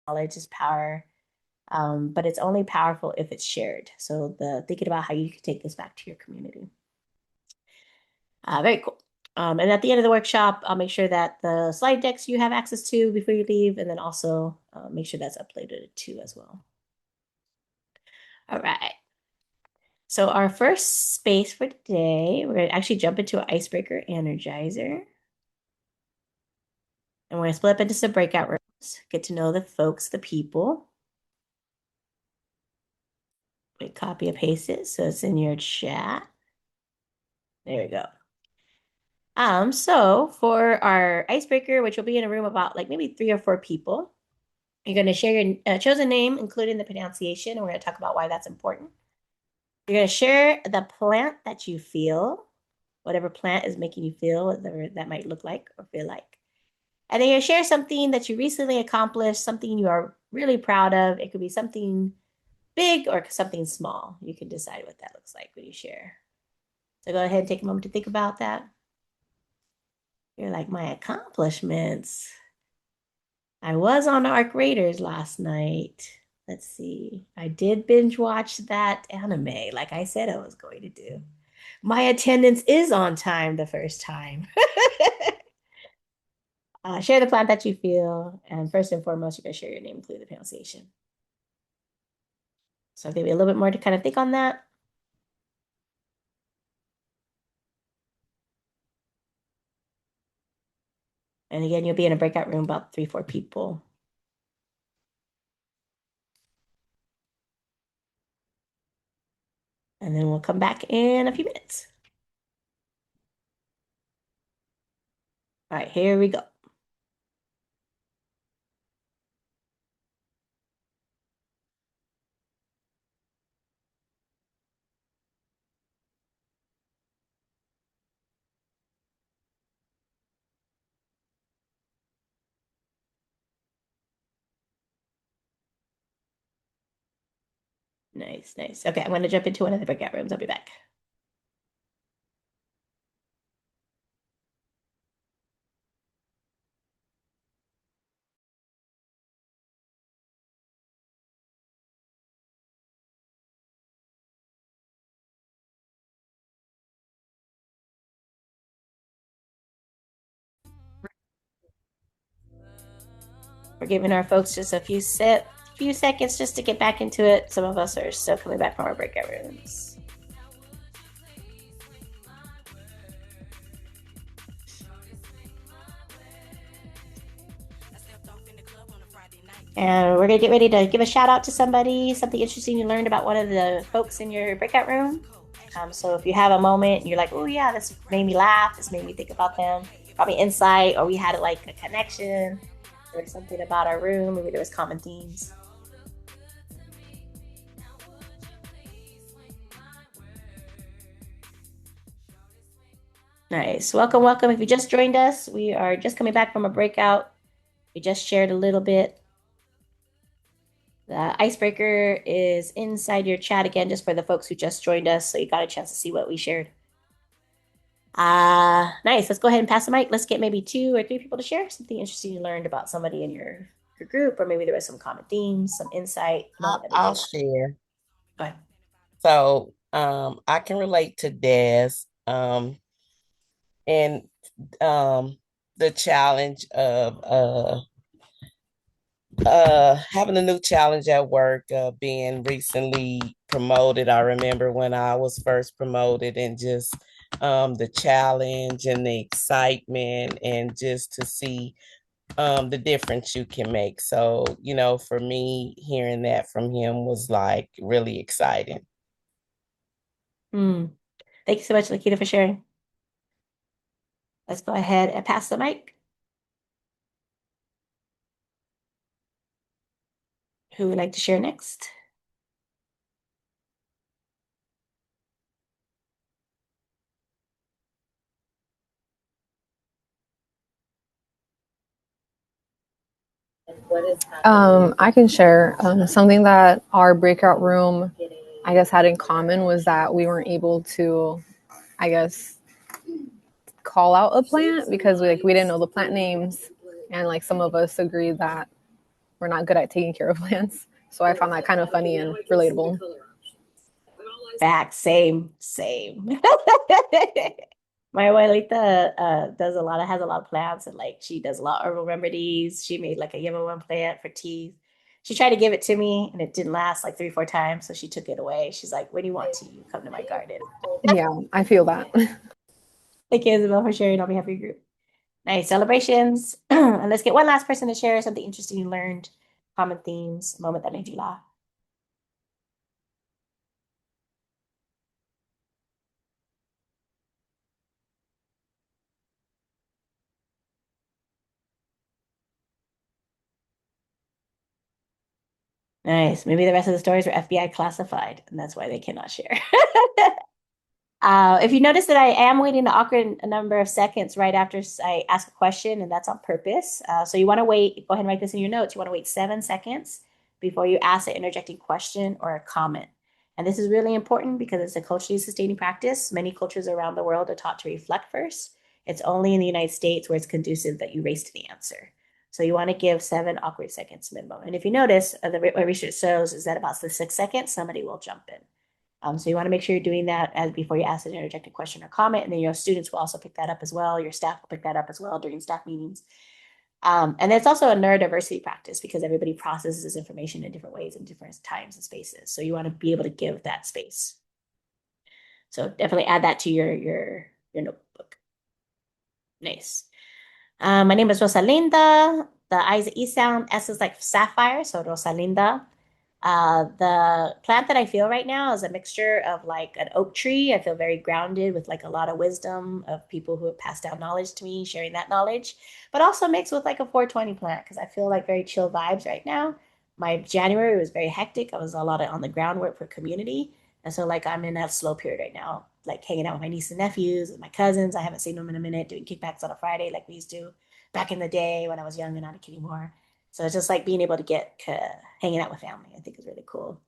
knowledge is power, but it's only powerful if it's shared. So thinking about how you can take this back to your community. Very cool. And at the end of the workshop, I'll make sure that the slide decks you have access to before you leave, and then also make sure that's uploaded too as well. All right. So our first space for today, we're going to actually jump into an icebreaker energizer. And we're going to split up into some breakout rooms, get to know the folks, the people. We copy and paste it so it's in your chat. There we go. So for our icebreaker, which will be in a room about like maybe 3 or 4 people, you're going to share your chosen name, including the pronunciation, and we're going to talk about why that's important. You're going to share the plant that you feel, whatever plant is making you feel, whatever that might look like or feel like. And then you share something that you recently accomplished, something you are really proud of. It could be something big or something small. You can decide what that looks like when you share. So go ahead and take a moment to think about that. You're like, my accomplishments. I was on Arc Raiders last night. Let's see. I did binge watch that anime, like I said I was going to do. My attendance is on time the first time. Share the plant that you feel. And first and foremost, you're going to share your name, including the pronunciation. So I'll give you a little bit more to kind of think on that. And again, you'll be in a breakout room, about 3, 4 people. And then we'll come back in a few minutes. All right, here we go. Nice, nice. Okay, I'm going to jump into one of the breakout rooms. I'll be back. We're giving our folks just a few seconds just to get back into it. Some of us are still coming back from our breakout rooms. And we're going to get ready to give a shout out to somebody, something interesting you learned about one of the folks in your breakout room. So if you have a moment and you're like, oh yeah, this made me laugh, this made me think about them, probably insight, or we had like a connection, or something about our room, maybe there was common themes. Nice. Welcome, welcome. If you just joined us, we are just coming back from a breakout. We just shared a little bit. The icebreaker is inside your chat again, just for the folks who just joined us, so you got a chance to see what we shared. Nice. Let's go ahead and pass the mic. Let's get maybe 2 or 3 people to share something interesting you learned about somebody in your group, or maybe there was some common themes, some insight. I'll share. Go ahead. So I can relate to Des and the challenge of having a new challenge at work, being recently promoted. I remember when I was first promoted, and just the challenge and the excitement, and just to see the difference you can make. So, for me, hearing that from him was like really exciting. Mm. Thank you so much, Lakita, for sharing. Let's go ahead and pass the mic. Who would like to share next? I can share something that our breakout room, I guess, had in common was that we weren't able to, I guess, call out a plant because we didn't know the plant names, and like some of us agreed that we're not good at taking care of plants. So I found that kind of funny and relatable. Back, same. My abuelita has a lot of plants, and like she does a lot of herbal remedies. She made like a yellow one plant for tea. She tried to give it to me and it didn't last like 3, 4 times. So she took it away. She's like, when you want to, you come to my garden. Yeah, I feel that. Thank you, Isabel, for sharing on behalf of your group. Nice celebrations. And let's get one last person to share something interesting you learned, common themes, a moment that made you laugh. Nice. Maybe the rest of the stories were FBI classified, and that's why they cannot share. If you notice that I am waiting an awkward number of seconds right after I ask a question, and that's on purpose. So you want to wait, go ahead and write this in your notes. You want to wait 7 seconds before you ask an interjecting question or a comment. And this is really important because it's a culturally sustaining practice. Many cultures around the world are taught to reflect first. It's only in the United States where it's conducive that you race to the answer. So you want to give 7 awkward seconds minimum. And if you notice, what research shows is that about the 6 seconds, somebody will jump in. So you want to make sure you're doing that as before you ask an interjected question or comment, and then your students will also pick that up as well. Your staff will pick that up as well during staff meetings. And it's also a neurodiversity practice because everybody processes this information in different ways in different times and spaces. So you want to be able to give that space. So definitely add that to your notebook. Nice. My name is Rosalinda. The I is the E sound. S is like sapphire, so Rosalinda. The plant that I feel right now is a mixture of like an oak tree. I feel very grounded with like a lot of wisdom of people who have passed down knowledge to me, sharing that knowledge, but also mixed with like a 420 plant because I feel like very chill vibes right now. My January was very hectic. I was a lot of on the groundwork for community. And so like I'm in that slow period right now, like hanging out with my nieces and nephews, with my cousins. I haven't seen them in a minute, doing kickbacks on a Friday like we used to back in the day when I was young and not a kid anymore. So it's just like being able to get hanging out with family, I think is really cool.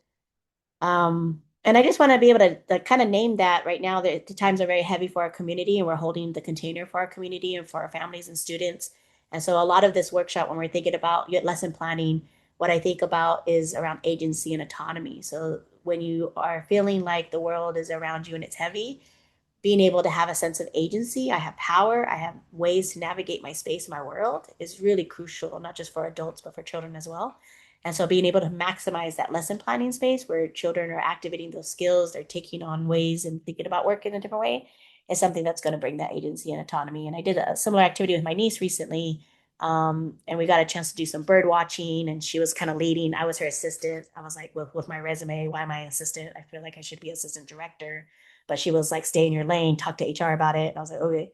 And I just want to be able to kind of name that right now. The times are very heavy for our community, and we're holding the container for our community and for our families and students. And so a lot of this workshop, when we're thinking about lesson planning, what I think about is around agency and autonomy. So when you are feeling like the world is around you and it's heavy, being able to have a sense of agency, I have power, I have ways to navigate my space, my world is really crucial, not just for adults, but for children as well. And so being able to maximize that lesson planning space where children are activating those skills, they're taking on ways and thinking about work in a different way is something that's going to bring that agency and autonomy. And I did a similar activity with my niece recently. And we got a chance to do some bird watching, and she was kind of leading. I was her assistant. I was like, with my resume, why am I assistant? I feel like I should be assistant director. But she was like, stay in your lane, talk to HR about it. And I was like, okay.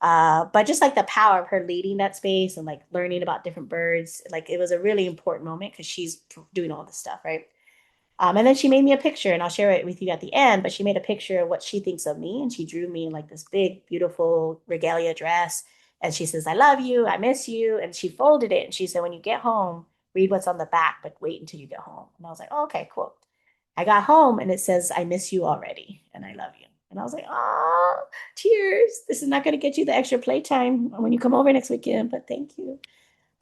But just like the power of her leading that space and like learning about different birds, like it was a really important moment because she's doing all this stuff, right? And then she made me a picture, and I'll share it with you at the end. But she made a picture of what she thinks of me, and she drew me in like this big, beautiful regalia dress. And she says, "I love you, I miss you." And she folded it, and she said, "When you get home, read what's on the back, but wait until you get home." And I was like, oh, "Okay, cool." I got home, and it says, "I miss you already, and I love you." And I was like, "Oh, tears! This is not going to get you the extra playtime when you come over next weekend, but thank you."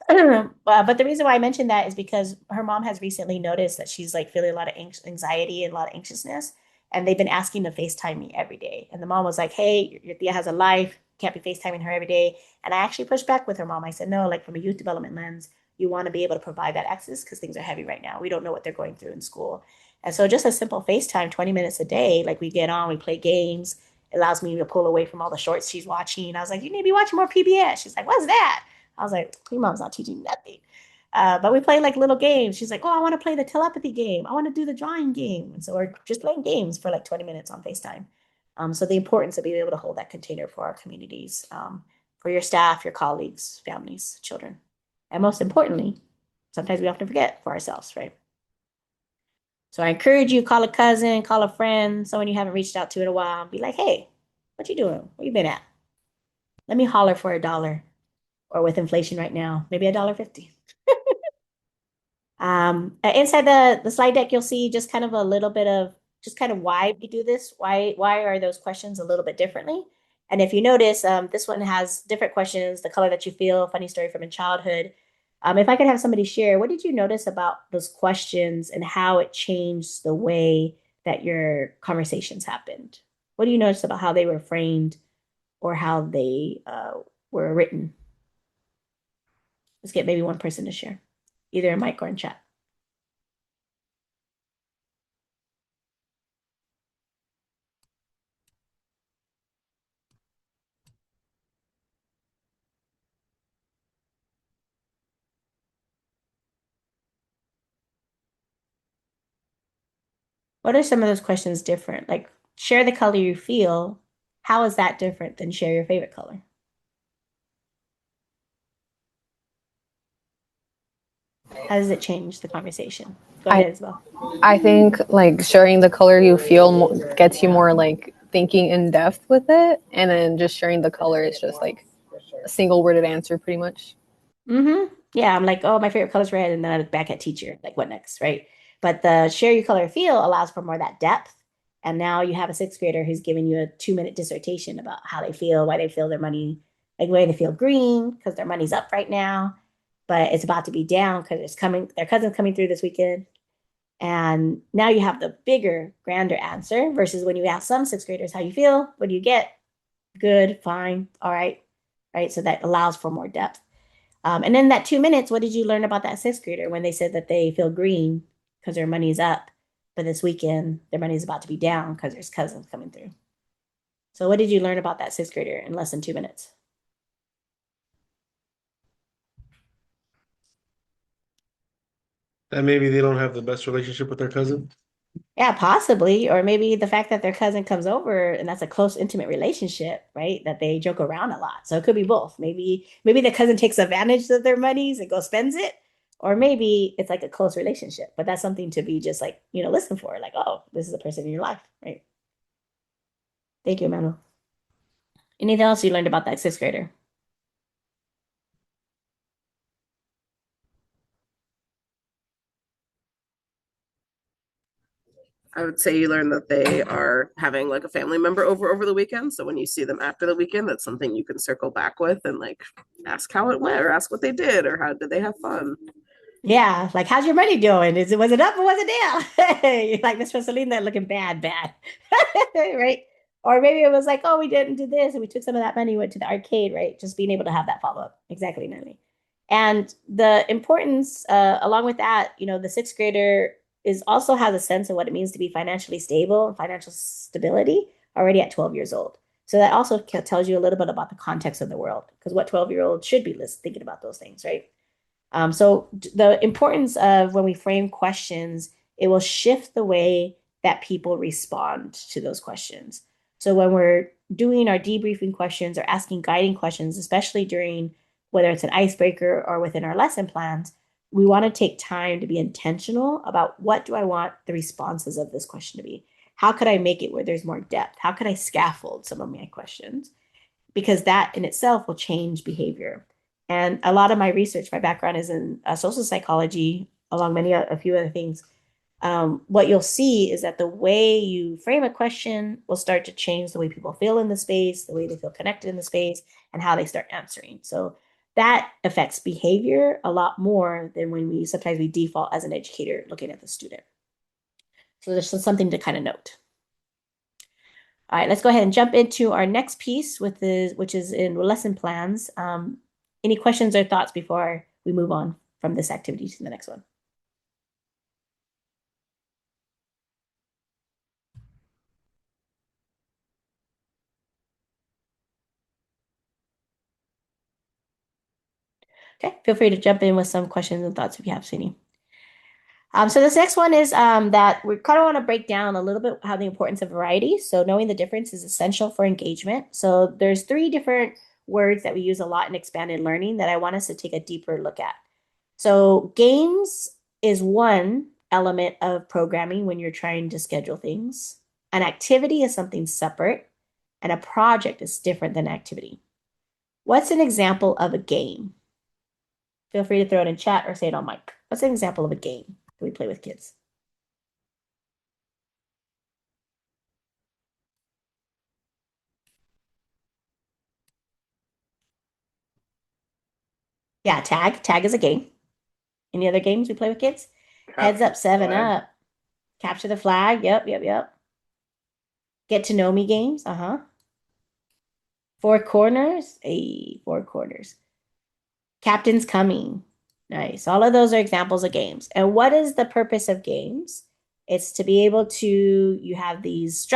But the reason why I mentioned that is because her mom has recently noticed that she's like feeling a lot of anxiety and a lot of anxiousness. And they've been asking to FaceTime me every day. And the mom was like, "Hey, your Thea has a life. Can't be FaceTiming her every day." And I actually pushed back with her mom. I said, "No, like from a youth development lens, you want to be able to provide that access because things are heavy right now. We don't know what they're going through in school." And so just a simple FaceTime, 20 minutes a day, like we get on, we play games. It allows me to pull away from all the shorts she's watching. I was like, "You need to be watching more PBS." She's like, "What's that?" I was like, "Your mom's not teaching nothing." But we play like little games. She's like, "Oh, I want to play the telepathy game. I want to do the drawing game." And so we're just playing games for like 20 minutes on FaceTime. So the importance of being able to hold that container for our communities, for your staff, your colleagues, families, children. And most importantly, sometimes we often forget for ourselves, right? So I encourage you, call a cousin, call a friend, someone you haven't reached out to in a while, and be like, "Hey, what you doing? Where you been at? Let me holler for $1." Or with inflation right now, maybe $1.50. Inside the slide deck, you'll see just kind of a little bit of just kind of why we do this. Why are those questions a little bit differently? And if you notice, this one has different questions, the color that you feel, funny story from a childhood. If I could have somebody share, what did you notice about those questions and how it changed the way that your conversations happened? What do you notice about how they were framed or how they were written? Let's get maybe one person to share, either in mic or in chat. What are some of those questions different? Like, share the color you feel. How is that different than share your favorite color? How does it change the conversation? Go I ahead, Isabel. I think like sharing the color you feel gets you more like thinking in depth with it, and then just sharing the color is just like a single worded answer, pretty much. Yeah, I'm like, oh, my favorite color is red, and then I look back at teacher, like, what next, right? But the share your color feel allows for more of that depth. And now you have a sixth grader who's giving you a 2 minute dissertation about how they feel, why they feel their money, like why they feel green because their money's up right now, but it's about to be down because it's coming, their cousin's coming through this weekend. And now you have the bigger, grander answer versus when you ask some sixth graders how you feel, what do you get? Good, fine, all right, right? So that allows for more depth. And in that 2 minutes, what did you learn about that sixth grader when they said that they feel green because their money's up, but this weekend their money's about to be down because there's cousins coming through? So, what did you learn about that sixth grader in less than 2 minutes? That maybe they don't have the best relationship with their cousin. Yeah, possibly. Or maybe the fact that their cousin comes over and that's a close, intimate relationship, right? That they joke around a lot. So it could be both. Maybe the cousin takes advantage of their monies and go spends it. Or maybe it's like a close relationship. But that's something to be just like, listen for. Like, oh, this is a person in your life, right? Thank you, Emmanuel. Anything else you learned about that sixth grader? I would say you learn that they are having like a family member over the weekend. So when you see them after the weekend, that's something you can circle back with and like ask how it went or ask what they did or how did they have fun. Yeah, like how's your money doing? Was it up or was it down? Like Miss Rosalinda looking bad, right? Or maybe it was like, oh, we didn't do this, and we took some of that money, went to the arcade, right? Just being able to have that follow up, exactly, Natalie. And the importance, along with that, the sixth grader is also has a sense of what it means to be financially stable and financial stability already at 12 years old. So that also tells you a little bit about the context of the world, because what 12-year-old should be thinking about those things, right? So the importance of when we frame questions, it will shift the way that people respond to those questions. So when we're doing our debriefing questions or asking guiding questions, especially during whether it's an icebreaker or within our lesson plans, we want to take time to be intentional about what do I want the responses of this question to be? How could I make it where there's more depth? How could I scaffold some of my questions? Because that in itself will change behavior. And a lot of my research, my background is in social psychology, along a few other things. What you'll see is that the way you frame a question will start to change the way people feel in the space, the way they feel connected in the space, and how they start answering. So that affects behavior a lot more than when sometimes we default as an educator looking at the student. So there's something to kind of note. All right, let's go ahead and jump into our next piece, which is in lesson plans. Any questions or thoughts before we move on from this activity to the next one? Okay, feel free to jump in with some questions and thoughts if you have any. So this next one is that we kind of want to break down a little bit how the importance of variety. So knowing the difference is essential for engagement. So there's 3 different words that we use a lot in expanded learning that I want us to take a deeper look at. So games is one element of programming when you're trying to schedule things. An activity is something separate, and a project is different than activity. What's an example of a game? Feel free to throw it in chat or say it on mic. What's an example of a game that we play with kids? Yeah, tag. Tag is a game. Any other games we play with kids? Heads up, 7 Up. Capture the flag. Yep. Get to know me games. Four corners. Four corners. Captain's coming. Nice. All of those are examples of games. And what is the purpose of games? It's to be able to, you have these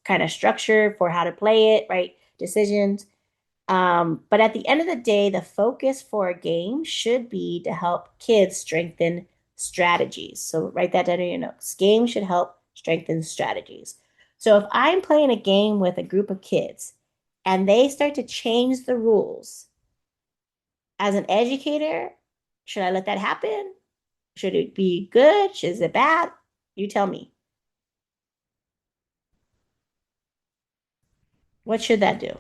kind of structure for how to play it, right? Decisions. But at the end of the day, the focus for a game should be to help kids strengthen strategies. So write that down in your notes. Games should help strengthen strategies. So if I'm playing a game with a group of kids and they start to change the rules, as an educator, should I let that happen? Should it be good? Is it bad? You tell me. What should that do?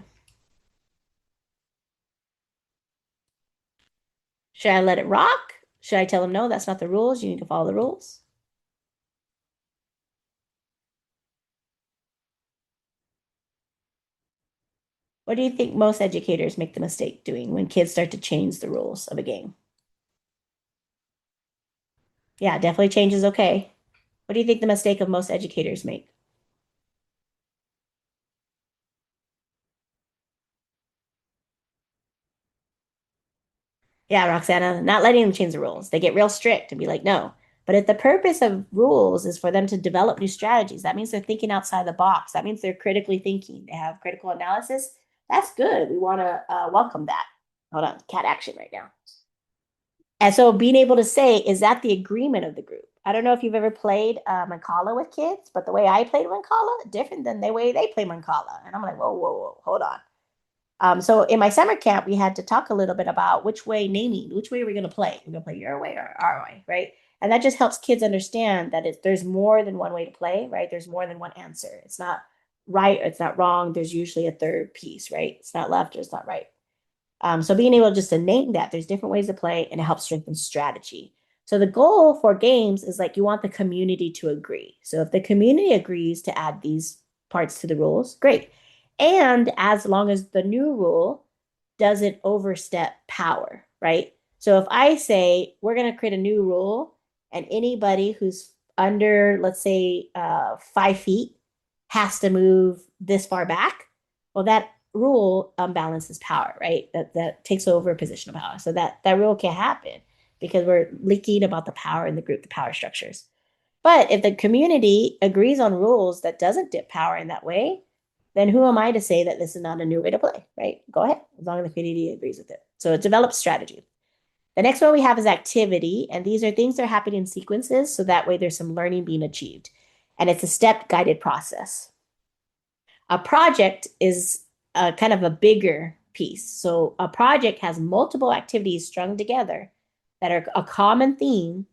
Should I let it rock? Should I tell them, no, that's not the rules. You need to follow the rules? What do you think most educators make the mistake doing when kids start to change the rules of a game? Yeah, definitely change is okay. What do you think the mistake of most educators make? Yeah, Roxana, not letting them change the rules. They get real strict and be like, no. But if the purpose of rules is for them to develop new strategies, that means they're thinking outside the box. That means they're critically thinking. They have critical analysis. That's good. We want to welcome that. Hold on, cat action right now. And so being able to say, is that the agreement of the group? I don't know if you've ever played Mancala with kids, but the way I played Mancala, different than the way they play Mancala. And I'm like, whoa, hold on. So in my summer camp, we had to talk a little bit about which way are we going to play? We're going to play your way or our way, right? And that just helps kids understand that there's more than one way to play, right? There's more than one answer. It's not right, it's not wrong. There's usually a third piece, right? It's not left or it's not right. So being able just to name that, there's different ways to play and it helps strengthen strategy. So the goal for games is like you want the community to agree. So if the community agrees to add these parts to the rules, great. And as long as the new rule doesn't overstep power, right? So if I say we're going to create a new rule and anybody who's under, let's say, 5 feet has to move this far back, well, that rule unbalances power, right? That takes over a position of power. So that rule can't happen because we're leaking about the power in the group, the power structures. But if the community agrees on rules that doesn't dip power in that way, then who am I to say that this is not a new way to play, right? Go ahead, as long as the community agrees with it. So it develops strategy. The next one we have is activity, and these are things that are happening in sequences, so that way there's some learning being achieved. And it's a step-guided process. A project is a kind of a bigger piece. So a project has multiple activities strung together that are a common theme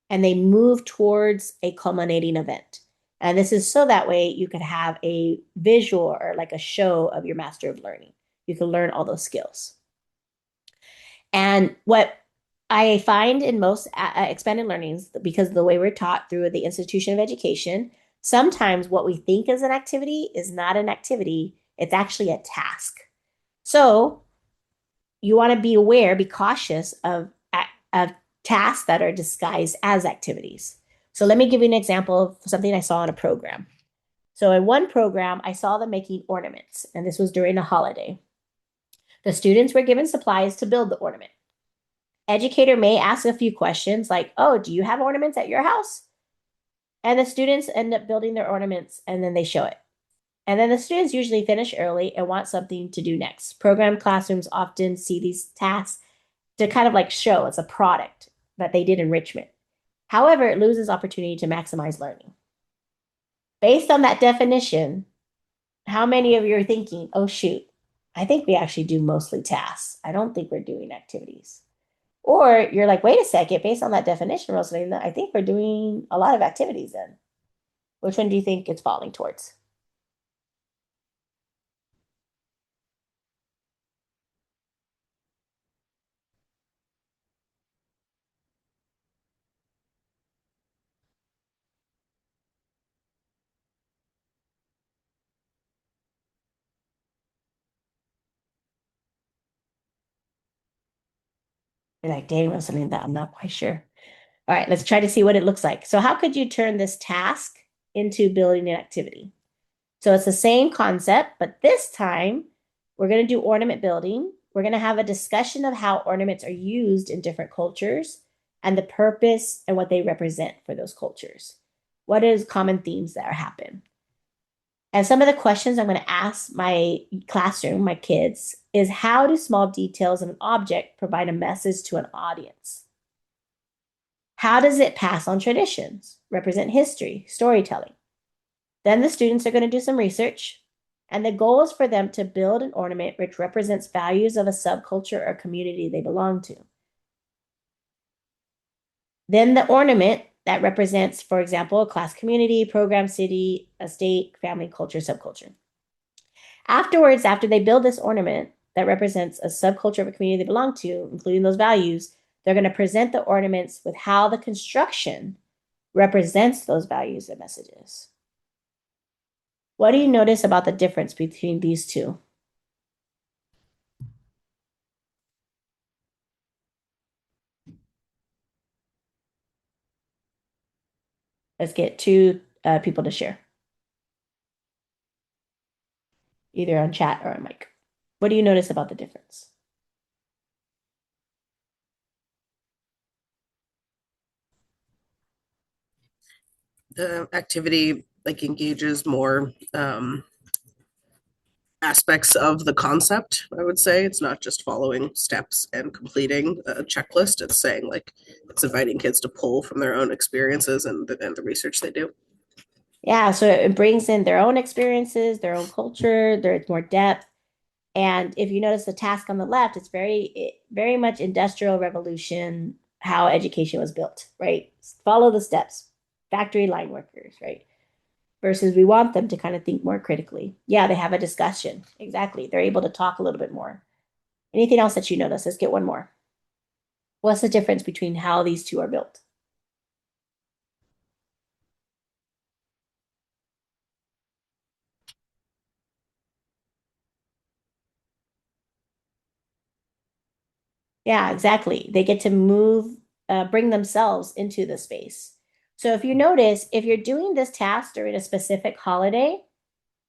and they move towards a culminating event. And this is so that way you could have a visual or like a show of your master of learning. You can learn all those skills. And what I find in most expanded learnings, because of the way we're taught through the institution of education, sometimes what we think is an activity is not an activity, it's actually a task. So you want to be aware, be cautious of tasks that are disguised as activities. So let me give you an example of something I saw in a program. So in one program, I saw them making ornaments, and this was during a holiday. The students were given supplies to build the ornament. Educator may ask a few questions like, oh, do you have ornaments at your house? And the students end up building their ornaments and then they show it. And then the students usually finish early and want something to do next. Program classrooms often see these tasks to kind of like show it's a product that they did enrichment. However, it loses opportunity to maximize learning. Based on that definition, how many of you are thinking, oh, shoot, I think we actually do mostly tasks. I don't think we're doing activities. Or you're like, wait a second, based on that definition, Rosalinda, I think we're doing a lot of activities then. Which one do you think it's falling towards? You're like, dang, Rosalinda, I'm not quite sure. All right, let's try to see what it looks like. So how could you turn this task into building an activity? So it's the same concept, but this time we're going to do ornament building. We're going to have a discussion of how ornaments are used in different cultures and the purpose and what they represent for those cultures. What is common themes that happen? And some of the questions I'm going to ask my classroom, my kids, is how do small details of an object provide a message to an audience? How does it pass on traditions, represent history, storytelling? Then the students are going to do some research, and the goal is for them to build an ornament which represents values of a subculture or community they belong to. Then the ornament that represents, for example, a class community, program, city, a state, family, culture, subculture. Afterwards, after they build this ornament that represents a subculture of a community they belong to, including those values, they're going to present the ornaments with how the construction represents those values and messages. What do you notice about the difference between these two? Let's get two people to share, either on chat or on mic. What do you notice about the difference? The activity like engages more aspects of the concept. I would say it's not just following steps and completing a checklist. It's saying like it's inviting kids to pull from their own experiences and the research they do. Yeah, so it brings in their own experiences, their own culture, there's more depth. And if you notice the task on the left, it's very much industrial revolution, how education was built, right? Follow the steps, factory line workers, right? Versus we want them to kind of think more critically. Yeah, they have a discussion. Exactly. They're able to talk a little bit more. Anything else that you notice? Let's get one more. What's the difference between how these two are built? Yeah, exactly. They get to move, bring themselves into the space. So if you notice, if you're doing this task during a specific holiday,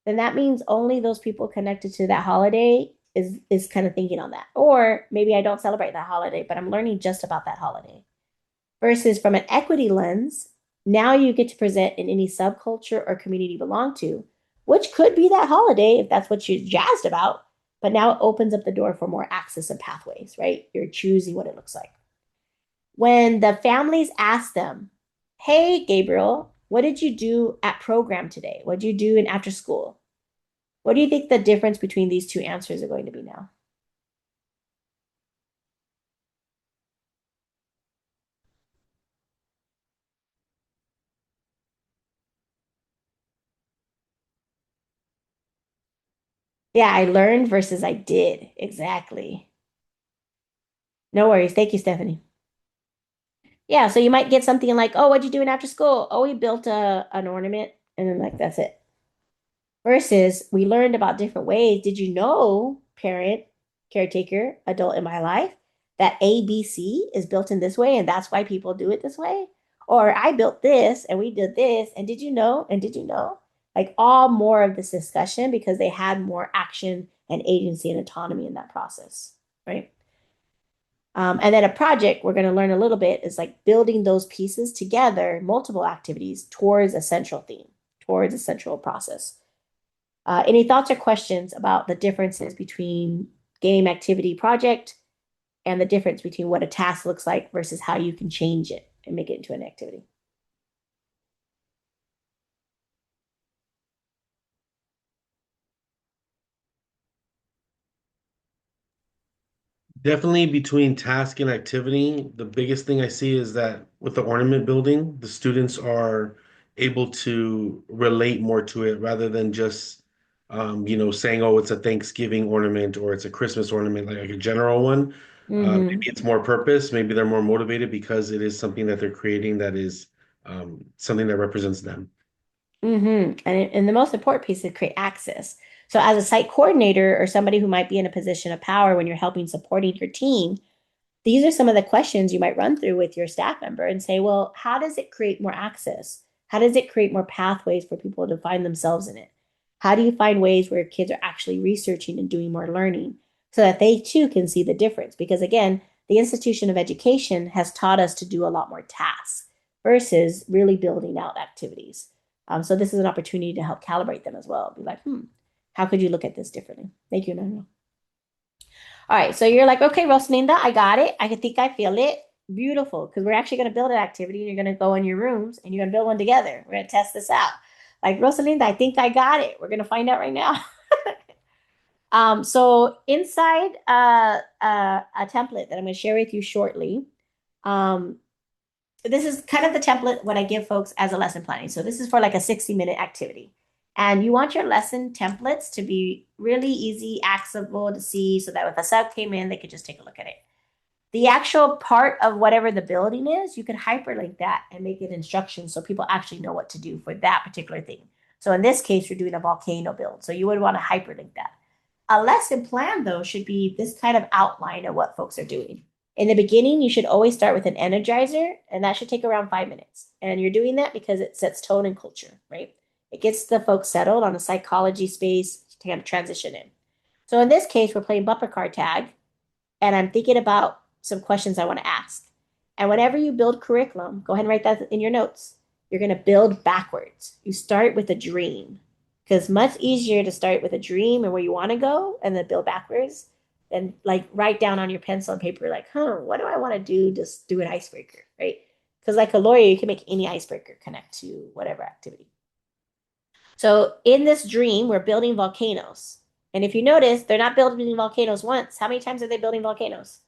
then that means only those people connected to that holiday is kind of thinking on that. Or maybe I don't celebrate that holiday, but I'm learning just about that holiday. Versus from an equity lens, now you get to present in any subculture or community you belong to, which could be that holiday if that's what you're jazzed about. But now it opens up the door for more access and pathways, right? You're choosing what it looks like. When the families ask them, hey, Gabriel, what did you do at program today? What did you do in after school? What do you think the difference between these two answers are going to be now? Yeah, I learned versus I did. Exactly. No worries. Thank you, Stephanie. Yeah, so you might get something like, oh, what'd you do in after school? Oh, we built an ornament, and then like that's it. Versus we learned about different ways. Did you know, parent, caretaker, adult in my life, that ABC is built in this way, and that's why people do it this way? Or I built this and we did this, and did you know? And did you know? Like all more of this discussion because they had more action and agency and autonomy in that process, right? And then a project we're going to learn a little bit is like building those pieces together, multiple activities towards a central theme, towards a central process. Any thoughts or questions about the differences between game activity project and the difference between what a task looks like versus how you can change it and make it into an activity? Definitely between task and activity, the biggest thing I see is that with the ornament building, the students are able to relate more to it rather than just, saying, oh, it's a Thanksgiving ornament or it's a Christmas ornament, like a general one. Mm-hmm. Maybe it's more purpose. Maybe they're more motivated because it is something that they're creating that is something that represents them. Mm-hmm. And the most important piece is create access. So as a site coordinator or somebody who might be in a position of power when you're helping supporting your team, these are some of the questions you might run through with your staff member and say, well, how does it create more access? How does it create more pathways for people to find themselves in it? How do you find ways where kids are actually researching and doing more learning so that they too can see the difference? Because again, the institution of education has taught us to do a lot more tasks versus really building out activities. So this is an opportunity to help calibrate them as well. Be like, how could you look at this differently? Thank you, Nana. All right, so you're like, okay, Rosalinda, I got it. I think I feel it. Beautiful, because we're actually going to build an activity and you're going to go in your rooms and you're going to build one together. We're going to test this out. Like, Rosalinda, I think I got it. We're going to find out right now. So inside a template that I'm going to share with you shortly, this is kind of the template what I give folks as a lesson planning. So this is for like a 60-minute activity. And you want your lesson templates to be really easy, accessible to see so that if a sub came in, they could just take a look at it. The actual part of whatever the building is, you can hyperlink that and make it instructions so people actually know what to do for that particular thing. So in this case, you're doing a volcano build. So you would want to hyperlink that. A lesson plan, though, should be this kind of outline of what folks are doing. In the beginning, you should always start with an energizer, and that should take around 5 minutes. And you're doing that because it sets tone and culture, right? It gets the folks settled on a psychology space to kind of transition in. So in this case, we're playing bumper car tag, and I'm thinking about some questions I want to ask. And whenever you build curriculum, go ahead and write that in your notes. You're going to build backwards. You start with a dream, because it's much easier to start with a dream and where you want to go and then build backwards than like write down on your pencil and paper, like, what do I want to do? Just do an icebreaker, right? Because like a lawyer, you can make any icebreaker connect to whatever activity. So in this dream, we're building volcanoes. And if you notice, they're not building volcanoes once. How many times are they building volcanoes?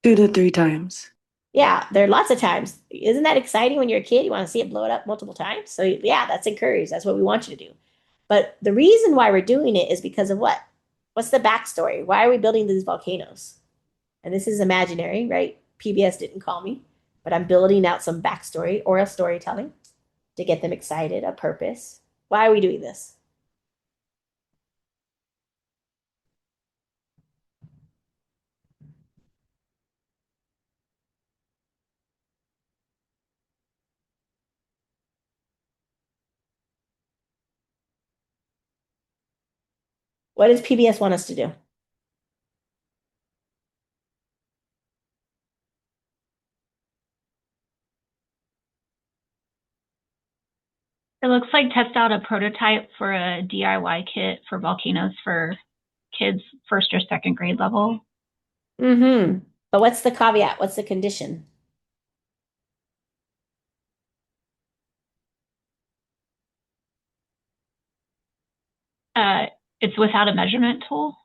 2 to 3 times. Yeah, there are lots of times. Isn't that exciting when you're a kid? You want to see it blow it up multiple times. So yeah, that's encouraged. That's what we want you to do. But the reason why we're doing it is because of what? What's the backstory? Why are we building these volcanoes? And this is imaginary, right? PBS didn't call me, but I'm building out some backstory, oral storytelling to get them excited, a purpose. Why are we doing this? What does PBS want us to do? It looks like test out a prototype for a DIY kit for volcanoes for kids first or second grade level. Mm-hmm. But what's the caveat? What's the condition? It's without a measurement tool.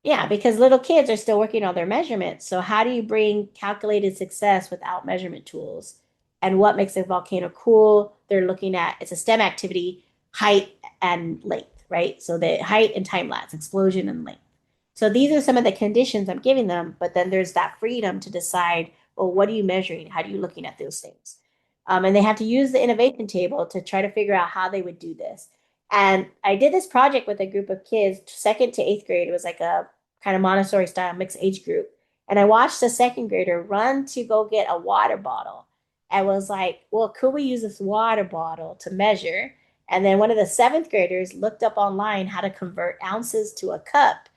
Yeah, because little kids are still working on their measurements. So how do you bring calculated success without measurement tools? And what makes a volcano cool? They're looking at, it's a STEM activity, height and length, right? So the height and time lapse, explosion and length. So these are some of the conditions I'm giving them, but then there's that freedom to decide, well, what are you measuring? How are you looking at those things? And they have to use the innovation table to try to figure out how they would do this. And I did this project with a group of kids, second to eighth grade. It was like a kind of Montessori style mixed age group. And I watched a second grader run to go get a water bottle and was like, well, could we use this water bottle to measure? And then one of the seventh graders looked up online how to convert ounces to a cup.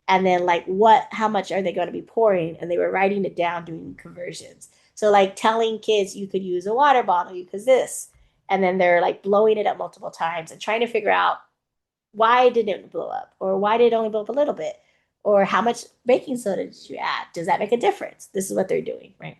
And then like how much are they going to be pouring? And they were writing it down, doing conversions. So like telling kids you could use a water bottle, you could this. And then they're like blowing it up multiple times and trying to figure out why didn't it blow up? Or why did it only blow up a little bit? Or how much baking soda did you add? Does that make a difference? This is what they're doing, right?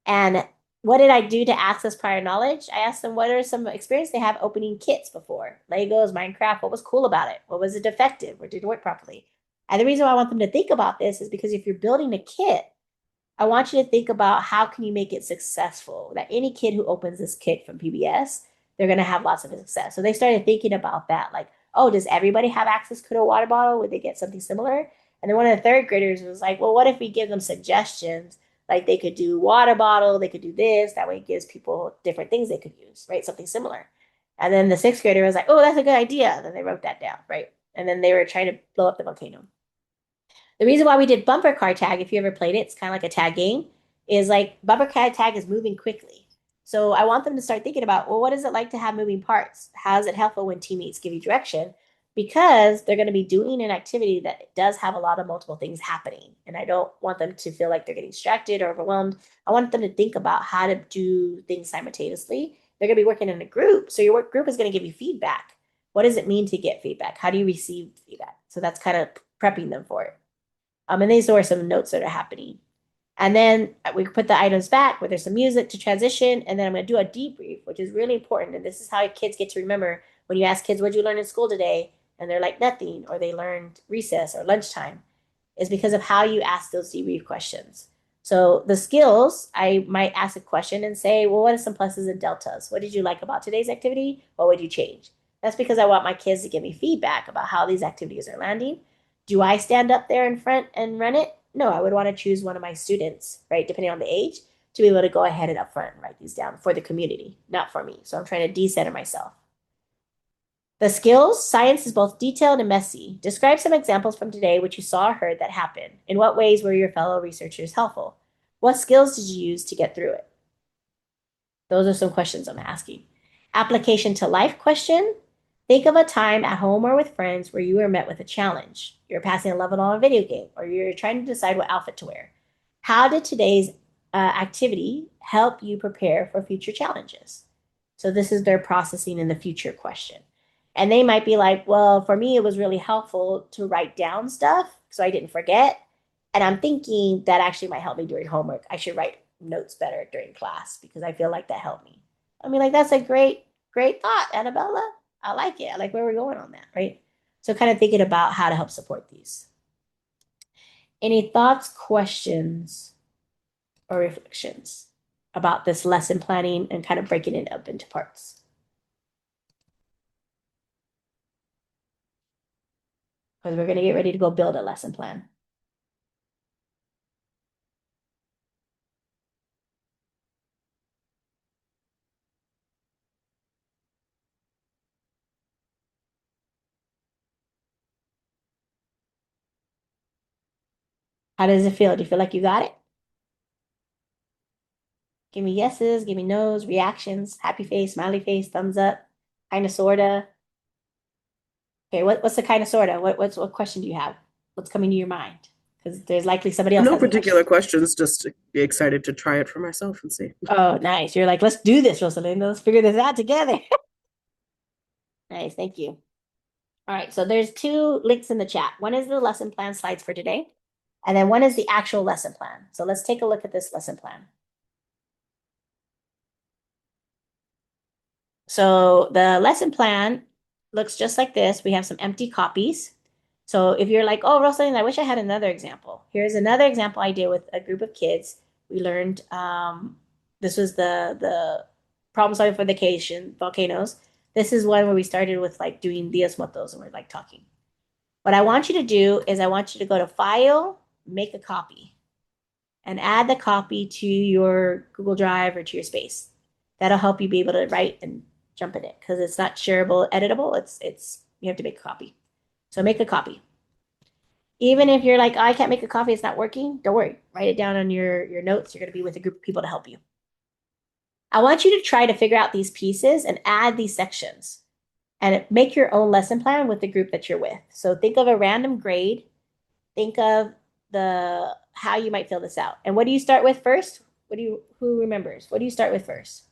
And what did I do to access prior knowledge? I asked them what are some experience they have opening kits before. Legos, Minecraft, what was cool about it? What was it defective or didn't work properly? And the reason why I want them to think about this is because if you're building a kit, I want you to think about how can you make it successful? That any kid who opens this kit from PBS, they're going to have lots of success. So they started thinking about that, like, oh, does everybody have access to a water bottle? Would they get something similar? And then one of the third graders was like, well, what if we give them suggestions? Like they could do water bottle, they could do this. That way it gives people different things they could use, right? Something similar. And then the sixth grader was like, oh, that's a good idea. Then they wrote that down, right? and then they were trying to blow up the volcano. The reason why we did bumper car tag, if you ever played it, it's kind of like a tag game, is like bumper car tag is moving quickly. So I want them to start thinking about, well, what is it like to have moving parts? How is it helpful when teammates give you direction? Because they're going to be doing an activity that does have a lot of multiple things happening. And I don't want them to feel like they're getting distracted or overwhelmed. I want them to think about how to do things simultaneously. They're going to be working in a group. So your work group is going to give you feedback. What does it mean to get feedback? How do you receive feedback? So that's kind of prepping them for it. And these are some notes that are happening. And then we put the items back where there's some music to transition. And then I'm going to do a debrief, which is really important. And this is how kids get to remember when you ask kids, what did you learn in school today? And they're like, nothing, or they learned recess or lunchtime, is because of how you ask those debrief questions. So the skills, I might ask a question and say, well, what are some pluses and deltas? What did you like about today's activity? What would you change? That's because I want my kids to give me feedback about how these activities are landing. Do I stand up there in front and run it? No, I would want to choose one of my students, right, depending on the age, to be able to go ahead and up front and write these down for the community, not for me. So I'm trying to decenter myself. The skills, science is both detailed and messy. Describe some examples from today which you saw or heard that happened. In what ways were your fellow researchers helpful? What skills did you use to get through it? Those are some questions I'm asking. Application to life question. Think of a time at home or with friends where you were met with a challenge. You're passing a level on a video game, or you're trying to decide what outfit to wear. How did today's activity help you prepare for future challenges? So this is their processing in the future question. And they might be like, well, for me, it was really helpful to write down stuff so I didn't forget. And I'm thinking that actually might help me during homework. I should write notes better during class because I feel like that helped me. I mean, like, that's a great thought, Annabella. I like it. I like where we're going on that, right? So kind of thinking about how to help support these. Any thoughts, questions, or reflections about this lesson planning and kind of breaking it up into parts? Because we're going to get ready to go build a lesson plan. How does it feel? Do you feel like you got it? Give me yeses, give me nos, reactions, happy face, smiley face, thumbs up, kind of, sorta. Okay, what's the kind of, sorta? What question do you have? What's coming to your mind? Because there's likely somebody else No has a particular question. questions, just be excited to try it for myself and see. Oh, nice. You're like, let's do this, Rosalinda. Let's figure this out together. Nice, thank you. All right, so there's two links in the chat. One is the lesson plan slides for today, and then one is the actual lesson plan. So let's take a look at this lesson plan. So the lesson plan looks just like this. We have some empty copies. So if you're like, oh, Rosalinda, I wish I had another example. Here's another example I did with a group of kids. We learned this was the problem solving for vacation volcanoes. This is one where we started with like doing Dias Muertos and we're like talking. What I want you to do is I want you to go to File, Make a Copy, and add the copy to your Google Drive or to your space. That'll help you be able to write and jump in it because it's not shareable, editable. It's you have to make a copy. So make a copy. Even if you're like, oh, I can't make a copy, it's not working, don't worry. Write it down on your notes. You're going to be with a group of people to help you. I want you to try to figure out these pieces and add these sections and make your own lesson plan with the group that you're with. So think of a random grade. Think of how you might fill this out. And what do you start with first? Who remembers? What do you start with first?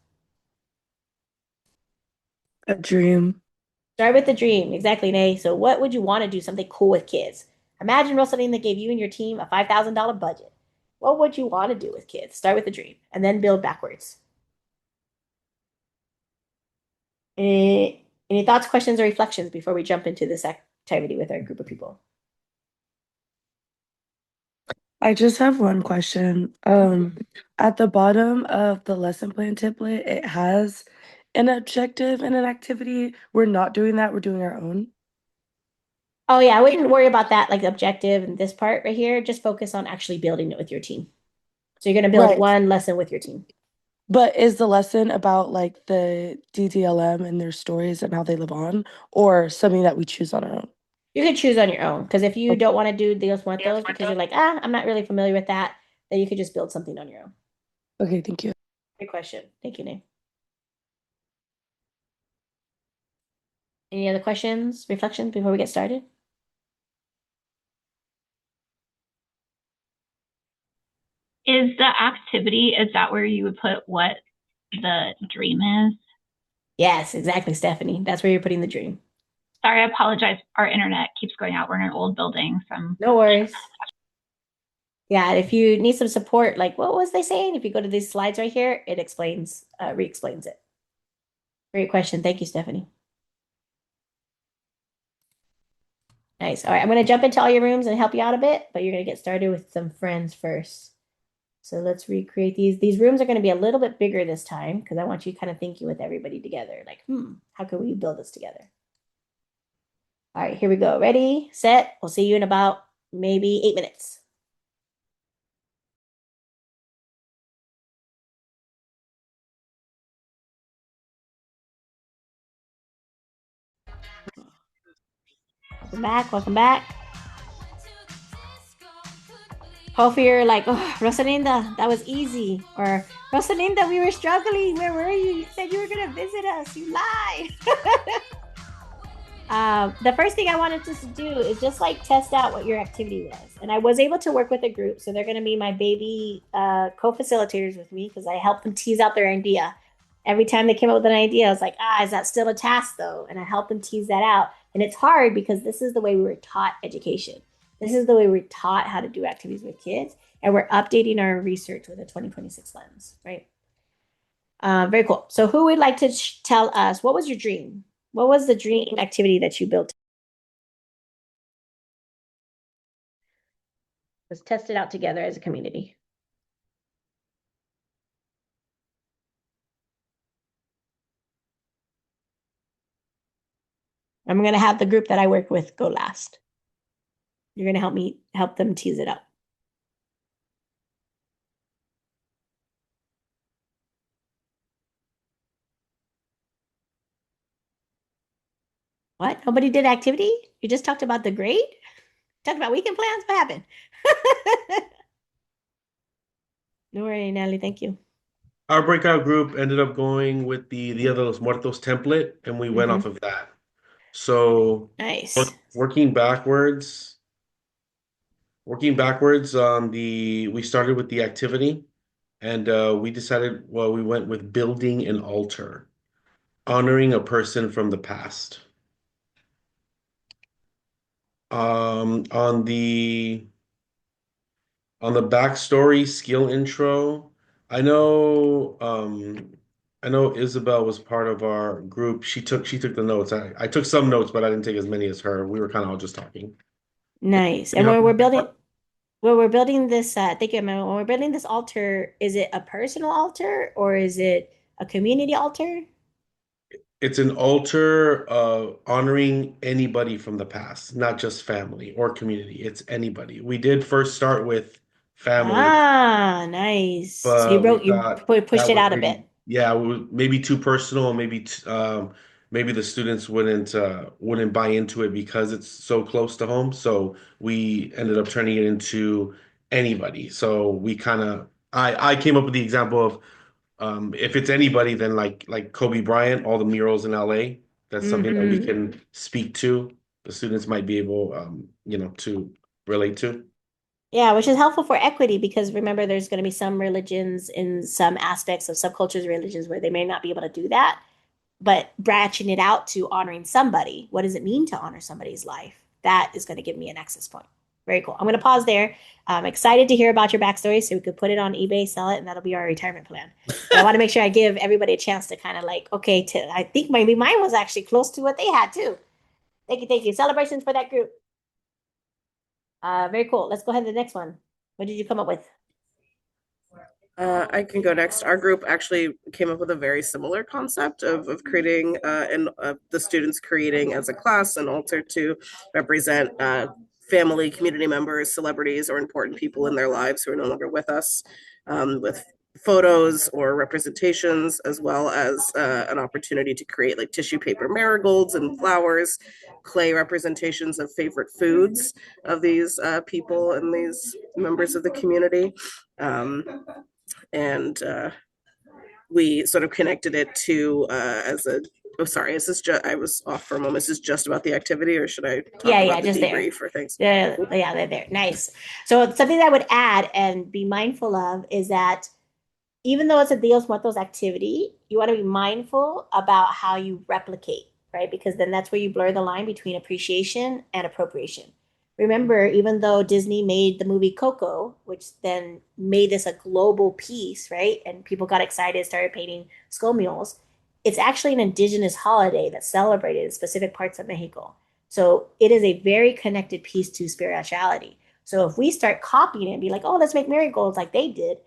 A dream. Start with the dream. Exactly, Nay. So what would you want to do something cool with kids? Imagine Rosalinda gave you and your team a $5,000 budget. What would you want to do with kids? Start with the dream and then build backwards. Any thoughts, questions, or reflections before we jump into this activity with our group of people? I just have one question. At the bottom of the lesson plan template, it has an objective and an activity. We're not doing that. We're doing our own. Oh yeah, I wouldn't worry about that, like objective and this part right here. Just focus on actually building it with your team. So you're going to build Right. one lesson with your team. But is the lesson about like the DDLM and their stories and how they live on, or something that we choose on our own? You can choose on your own because if you don't want to do Dios Muertos because you're like, I'm not really familiar with that, then you could just build something on your own. Okay, thank you. Great question. Thank you, Nate. Any other questions, reflections before we get started? Is the activity, is that where you would put what the dream is? Yes, exactly, Stephanie. That's where you're putting the dream. Sorry, I apologize. Our internet keeps going out. We're in an old building. So No worries. Yeah, if you need some support, like what was they saying? If you go to these slides right here, it explains, re-explains it. Great question. Thank you, Stephanie. Nice. All right, I'm going to jump into all your rooms and help you out a bit, but you're going to get started with some friends first. So let's recreate these. These rooms are going to be a little bit bigger this time because I want you kind of thinking with everybody together. Like, how can we build this together? All right, here we go. Ready, set. We'll see you in about maybe 8 minutes. Welcome back. Welcome back. Hopefully you're like, oh, Rosalinda, that was easy. Or Rosalinda, we were struggling. Where were you? You said you were going to visit us. You lied. The first thing I wanted to do is just like test out what your activity was. And I was able to work with a group. So they're going to be my baby co-facilitators with me because I helped them tease out their idea. Every time they came up with an idea, I was like, is that still a task though? And I helped them tease that out. And it's hard because this is the way we were taught education. This is the way we're taught how to do activities with kids. And we're updating our research with a 2026 lens, right? Very cool. So who would like to tell us, what was your dream? What was the dream activity that you built? Let's test it out together as a community. I'm going to have the group that I work with go last. You're going to help them tease it out. What? Nobody did activity? You just talked about the grade? Talked about weekend plans? What happened? No worry, Natalie. Thank you. Our breakout group ended up going with the Dia de los Muertos template, and we went off of that. So nice. Working backwards on we started with the activity, and we decided, we went with building an altar, honoring a person from the past. On the backstory skill intro, I know Isabel was part of our group. She took the notes. I took some notes, but I didn't take as many as her. We were kind of all just talking. Nice. And when we're building this, thank you, Emma. When we're building this altar, is it a personal altar or is it a community altar? It's an altar honoring anybody from the past, not just family or community. It's anybody. We did first start with family, Nice. So but we you thought pushed that it was out a bit. yeah, it was maybe too personal. Maybe the students wouldn't buy into it because it's so close to home. So we ended up turning it into anybody. So we kind of I came up with the example of if it's anybody, then like Kobe Bryant, all the murals in LA, that's something that we can speak to. The students might be able, to relate to. Yeah, which is helpful for equity because remember, there's going to be some religions in some aspects of subcultures, religions where they may not be able to do that. But branching it out to honoring somebody, what does it mean to honor somebody's life? That is going to give me an access point. Very cool. I'm going to pause there. I'm excited to hear about your backstory so we could put it on eBay, sell it, and that'll be our retirement plan. But I want to make sure I give everybody a chance to kind of like, okay, I think maybe mine was actually close to what they had too. Thank you, thank you. Celebrations for that group. Very cool. Let's go ahead to the next one. What did you come up with? I can go next. Our group actually came up with a very similar concept of creating and the students creating as a class an altar to represent family, community members, celebrities, or important people in their lives who are no longer with us, with photos or representations, as well as an opportunity to create like tissue paper marigolds and flowers, clay representations of favorite foods of these people and these members of the community. And we sort of connected it to as a oh sorry, is this just I was off for a moment. Is this just about the activity, or should I talk about the just debrief there. or things? Yeah, they're there. Nice. So something that I would add and be mindful of is that even though it's a Dios Muertos activity, you want to be mindful about how you replicate, right? Because then that's where you blur the line between appreciation and appropriation. Remember, even though Disney made the movie Coco, which then made this a global piece, right? And people got excited, started painting skull mules, it's actually an indigenous holiday that's celebrated in specific parts of Mexico. So it is a very connected piece to spirituality. So if we start copying it and be like, oh, let's make marigolds like they did,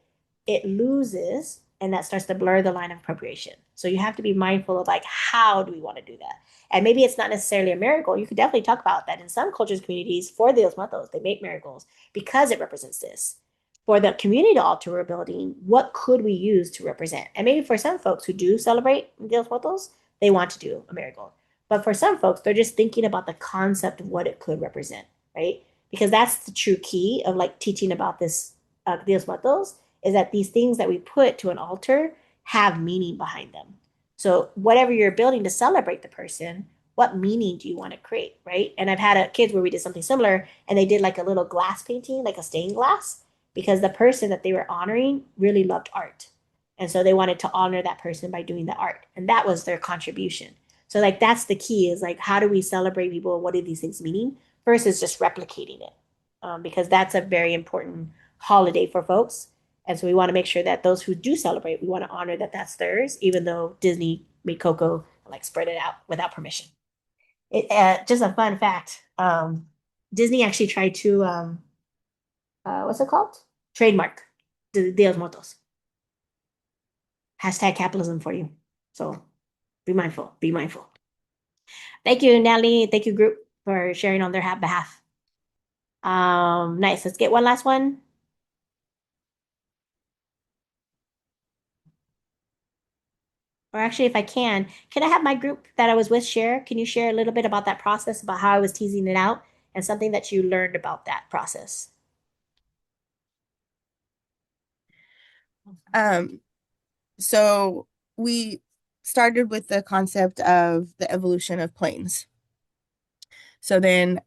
it loses and that starts to blur the line of appropriation. So you have to be mindful of like, how do we want to do that? And maybe it's not necessarily a marigold. You could definitely talk about that in some cultures, communities, for the Los Matos, they make marigolds because it represents this. For the community altar we're building, what could we use to represent? And maybe for some folks who do celebrate Dios Muertos, they want to do a marigold. But for some folks, they're just thinking about the concept of what it could represent, right? Because that's the true key of like teaching about this Dios Muertos, is that these things that we put to an altar have meaning behind them. So whatever you're building to celebrate the person, what meaning do you want to create, right? And I've had kids where we did something similar, and they did like a little glass painting, like a stained glass, because the person that they were honoring really loved art. And so they wanted to honor that person by doing the art. And that was their contribution. So like that's the key, is like, how do we celebrate people and what do these things meaning versus just replicating it? Because that's a very important holiday for folks. And so we want to make sure that those who do celebrate, we want to honor that that's theirs, even though Disney made Coco like spread it out without permission. It just a fun fact. Disney actually tried to what's it called? Trademark Dios Muertos. Hashtag capitalism for you. So be mindful. Be mindful. Thank you, Natalie. Thank you, group, for sharing on their behalf. Nice. Let's get one last one. Or actually, if I can I have my group that I was with share? Can you share a little bit about that process, about how I was teasing it out and something that you learned about that process? So we started with the concept of the evolution of planes. So then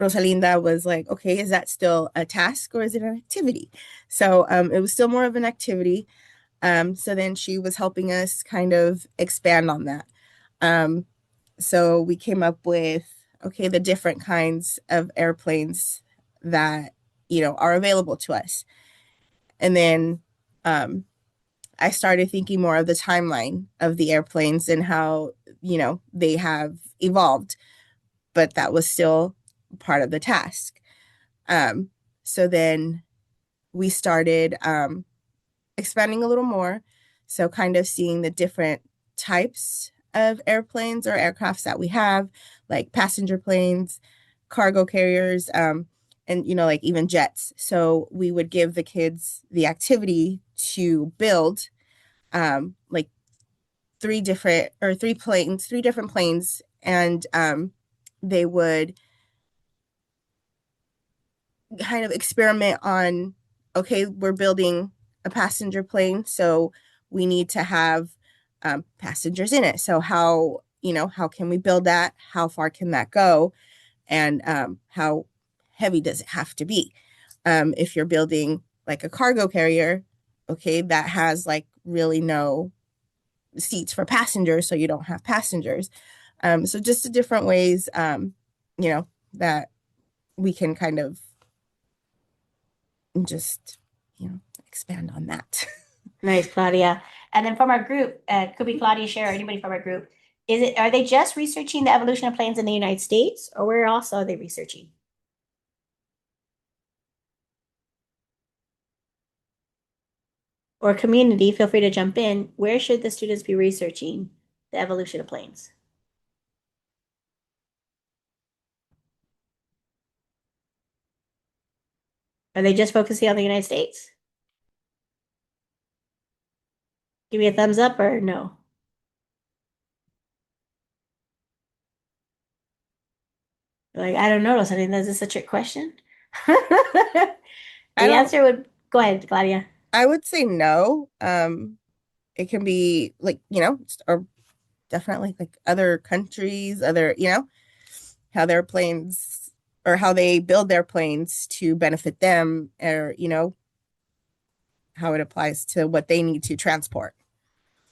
Rosalinda was like, okay, is that still a task or is it an activity? So it was still more of an activity. So then she was helping us kind of expand on that. So we came up with, okay, the different kinds of airplanes that, are available to us. And then I started thinking more of the timeline of the airplanes and how, they have evolved, but that was still part of the task. So then we started expanding a little more. So kind of seeing the different types of airplanes or aircrafts that we have, like passenger planes, cargo carriers, and, like even jets. So we would give the kids the activity to build like three different planes, and they would kind of experiment on, okay, we're building a passenger plane, so we need to have passengers in it. So how can we build that? How far can that go? And how heavy does it have to be? If you're building like a cargo carrier, okay, that has like really no seats for passengers, so you don't have passengers. So just the different ways, that we can kind of just, expand on that. Nice, Claudia. And then from our group, could be Claudia, Share, or anybody from our group. Are they just researching the evolution of planes in the United States, or where else are they researching? Or community, feel free to jump in. Where should the students be researching the evolution of planes? Are they just focusing on the United States? Give me a thumbs up or no. Like, I don't know, Rosalinda, is this a trick question? The I don't, answer would go ahead, Claudia. I would say no. It can be like, or definitely like other countries, how their planes or how they build their planes to benefit them, or, how it applies to what they need to transport.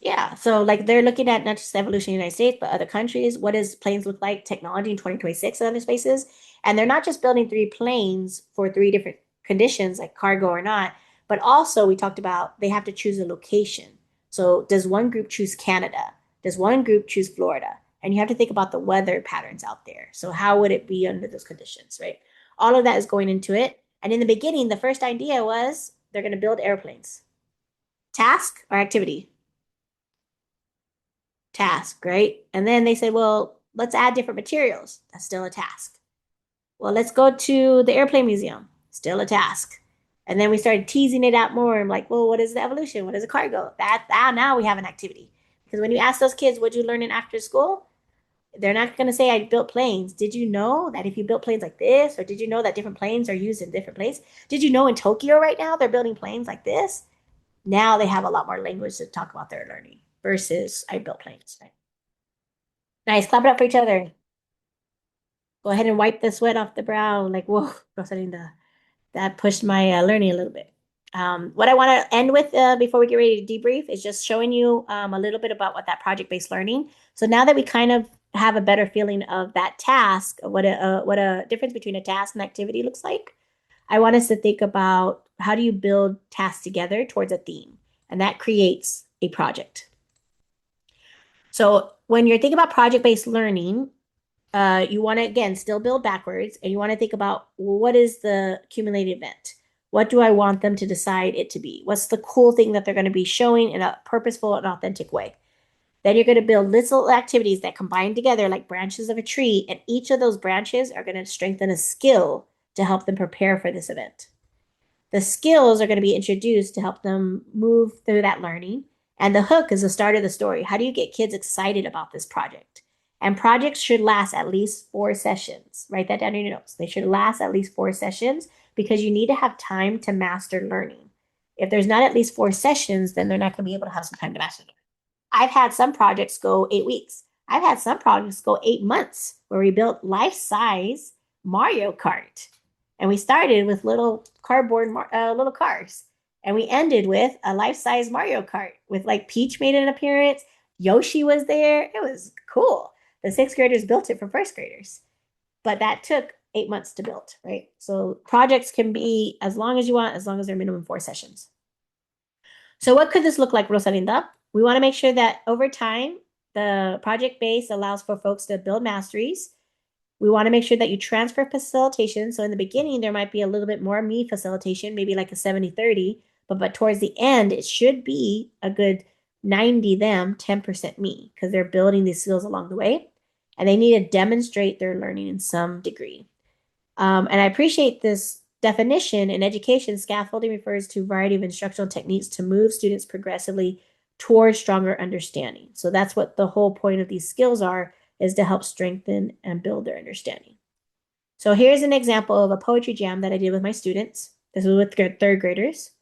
Yeah, so like they're looking at not just the evolution in the United States, but other countries. What does planes look like, technology in 2026 in other spaces? And they're not just building three planes for three different conditions, like cargo or not, but also we talked about they have to choose a location. So does one group choose Canada? Does one group choose Florida? And you have to think about the weather patterns out there. So how would it be under those conditions, right? All of that is going into it. And in the beginning, the first idea was they're going to build airplanes. Task or activity? Task, right? And then they said, well, let's add different materials. That's still a task. Well, let's go to the airplane museum. Still a task. And then we started teasing it out more. I'm like, well, what is the evolution? What is a cargo? Now we have an activity. Because when you ask those kids, what'd you learn in after school? They're not going to say I built planes. Did you know that if you built planes like this, or did you know that different planes are used in different places? Did you know in Tokyo right now they're building planes like this? Now they have a lot more language to talk about their learning versus I built planes. Right? Nice. Clap it up for each other. Go ahead and wipe the sweat off the brow. Like, whoa, Rosalinda. That pushed my learning a little bit. What I want to end with before we get ready to debrief is just showing you a little bit about what that project-based learning. So now that we kind of have a better feeling of that task, what a difference between a task and activity looks like, I want us to think about how do you build tasks together towards a theme, and that creates a project. So when you're thinking about project-based learning, you want to again still build backwards, and you want to think about, well, what is the accumulated event? What do I want them to decide it to be? What's the cool thing that they're going to be showing in a purposeful and authentic way? Then you're going to build little activities that combine together like branches of a tree, and each of those branches are going to strengthen a skill to help them prepare for this event. The skills are going to be introduced to help them move through that learning. And the hook is the start of the story. How do you get kids excited about this project? And projects should last at least 4 sessions. Write that down in your notes. They should last at least 4 sessions because you need to have time to master learning. If there's not at least 4 sessions, then they're not going to be able to have some time to master learning. I've had some projects go 8 weeks. I've had some projects go 8 months where we built life-size Mario Kart. And we started with little cardboard little cars. And we ended with a life-size Mario Kart with like Peach made an appearance. Yoshi was there. It was cool. The 6th graders built it for 1st graders. But that took 8 months to build, right? So projects can be as long as you want, as long as they're minimum 4 sessions. So what could this look like, Rosalinda? We want to make sure that over time, the project base allows for folks to build masteries. We want to make sure that you transfer facilitation. So in the beginning, there might be a little bit more me facilitation, maybe like a 70-30, but towards the end, it should be a good 90 them, 10% me, because they're building these skills along the way. And they need to demonstrate their learning in some degree. And I appreciate this definition. In education, scaffolding refers to a variety of instructional techniques to move students progressively towards stronger understanding. So that's what the whole point of these skills are, is to help strengthen and build their understanding. So here's an example of a poetry jam that I did with my students. This was with 3rd graders.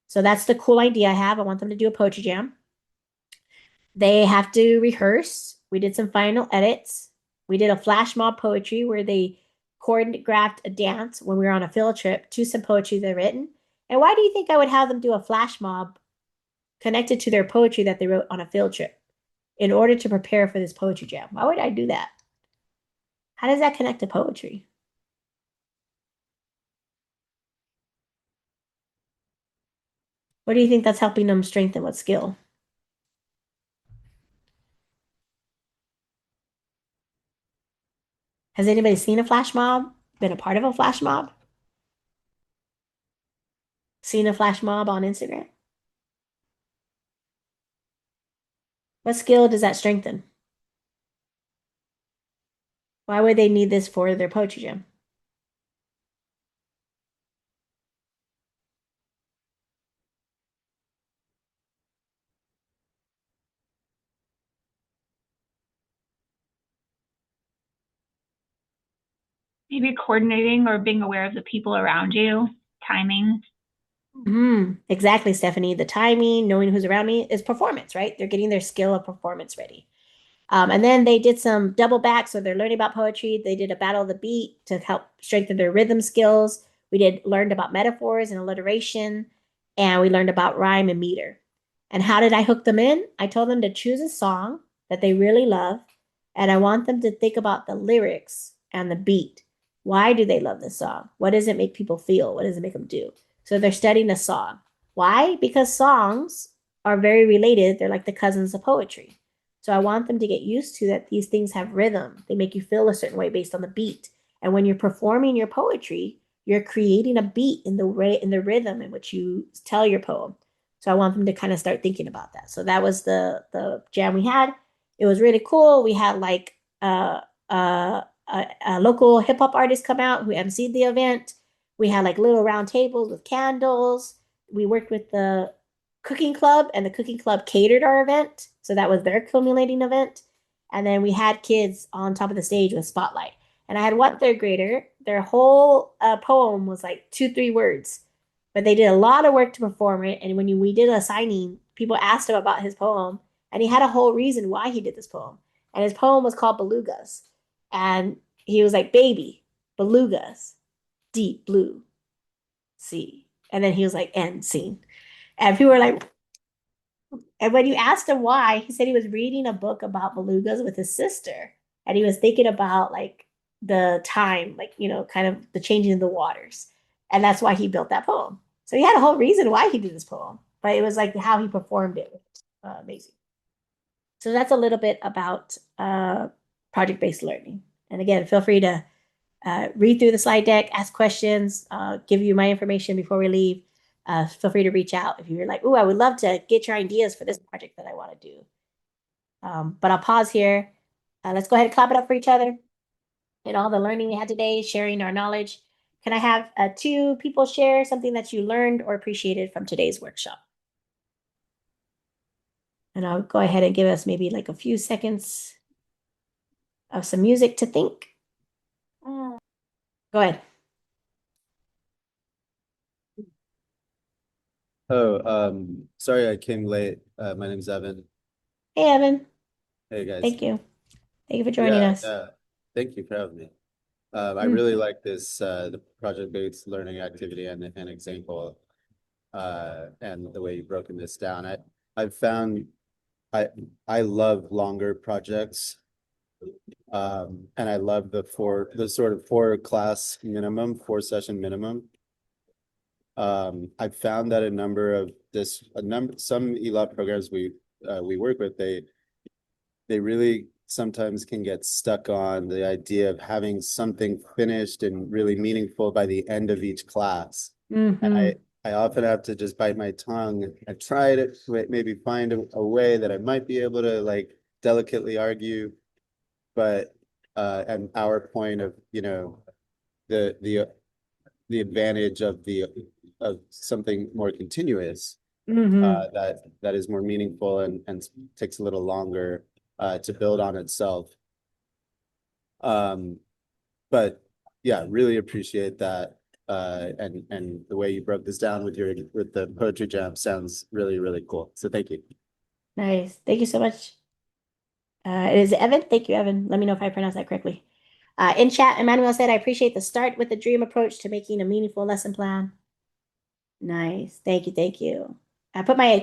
So that's the cool idea I have. I want them to do a poetry jam. They have to rehearse. We did some final edits. We did a flash mob poetry where they choreographed a dance when we were on a field trip to some poetry they've written. And why do you think I would have them do a flash mob connected to their poetry that they wrote on a field trip in order to prepare for this poetry jam? Why would I do that? How does that connect to poetry? What do you think that's helping them strengthen? What skill? Has anybody seen a flash mob? Been a part of a flash mob? Seen a flash mob on Instagram? What skill does that strengthen? Why would they need this for their poetry jam? Maybe coordinating or being aware of the people around you, timing. Exactly, Stephanie. The timing, knowing who's around me is performance, right? They're getting their skill of performance ready. And then they did some double back, so they're learning about poetry. They did a battle of the beat to help strengthen their rhythm skills. We learned about metaphors and alliteration, and we learned about rhyme and meter. And how did I hook them in? I told them to choose a song that they really love, and I want them to think about the lyrics and the beat. Why do they love this song? What does it make people feel? What does it make them do? So they're studying a song. Why? Because songs are very related. They're like the cousins of poetry. So I want them to get used to that these things have rhythm. They make you feel a certain way based on the beat. And when you're performing your poetry, you're creating a beat in the rhythm in which you tell your poem. So I want them to kind of start thinking about that. So that was the jam we had. It was really cool. We had like a local hip hop artist come out who emceed the event. We had like little round tables with candles. We worked with the cooking club, and the cooking club catered our event. So that was their accumulating event. And then we had kids on top of the stage with spotlight. And I had one third grader, their whole poem was like 2, 3 words, but they did a lot of work to perform it. And when we did a signing, people asked him about his poem, and he had a whole reason why he did this poem. And his poem was called Belugas. And he was like, baby, belugas, deep blue sea. And then he was like, end scene. And people were like, and when you asked him why, he said he was reading a book about belugas with his sister. And he was thinking about like the time, like, kind of the changing of the waters. And that's why he built that poem. So he had a whole reason why he did this poem, but it was like how he performed it. Amazing. So that's a little bit about project-based learning. And again, feel free to read through the slide deck, ask questions, give you my information before we leave. Feel free to reach out if you're like, "Ooh, I would love to get your ideas for this project that I want to do." But I'll pause here. Let's go ahead and clap it up for each other and all the learning we had today, sharing our knowledge. Can I have 2 people share something that you learned or appreciated from today's workshop? And I'll go ahead and give us maybe like a few seconds of some music to think. Go ahead. Sorry I came late. My name's Evan. Hey, Evan. Hey guys. Thank you. Thank you for joining us. Yeah. Thank you for having me. I really like this the project-based learning activity and an example and the way you've broken this down. I've found I love longer projects. And I love the sort of 4 session minimum. I've found that some ELOP programs we work with, they really sometimes can get stuck on the idea of having something finished and really meaningful by the end of each class. And I often have to just bite my tongue. I try to maybe find a way that I might be able to like delicately argue, but and our point of the advantage of something more continuous that is more meaningful and takes a little longer to build on itself. But yeah, really appreciate that. And the way you broke this down with the poetry jam sounds really, really cool. So thank you. Nice. Thank you so much. It is Evan. Thank you, Evan. Let me know if I pronounced that correctly. In chat, Emmanuel said, I appreciate the start with the dream approach to making a meaningful lesson plan. Nice. Thank you. Thank you. I put my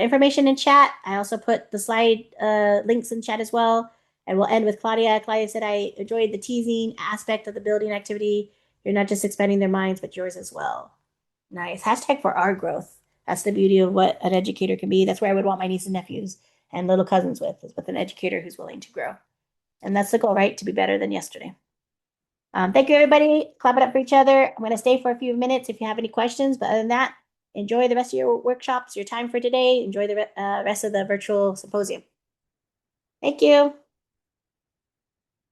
information in chat. I also put the slide links in chat as well. And we'll end with Claudia. Claudia said, I enjoyed the teasing aspect of the building activity. You're not just expanding their minds, but yours as well. Nice. Hashtag for our growth. That's the beauty of what an educator can be. That's where I would want my nieces and nephews and little cousins is with an educator who's willing to grow. And that's the goal, right? To be better than yesterday. Thank you, everybody. Clap it up for each other. I'm going to stay for a few minutes if you have any questions. But other than that, enjoy the rest of your workshops, your time for today. Enjoy the rest of the virtual symposium. Thank you.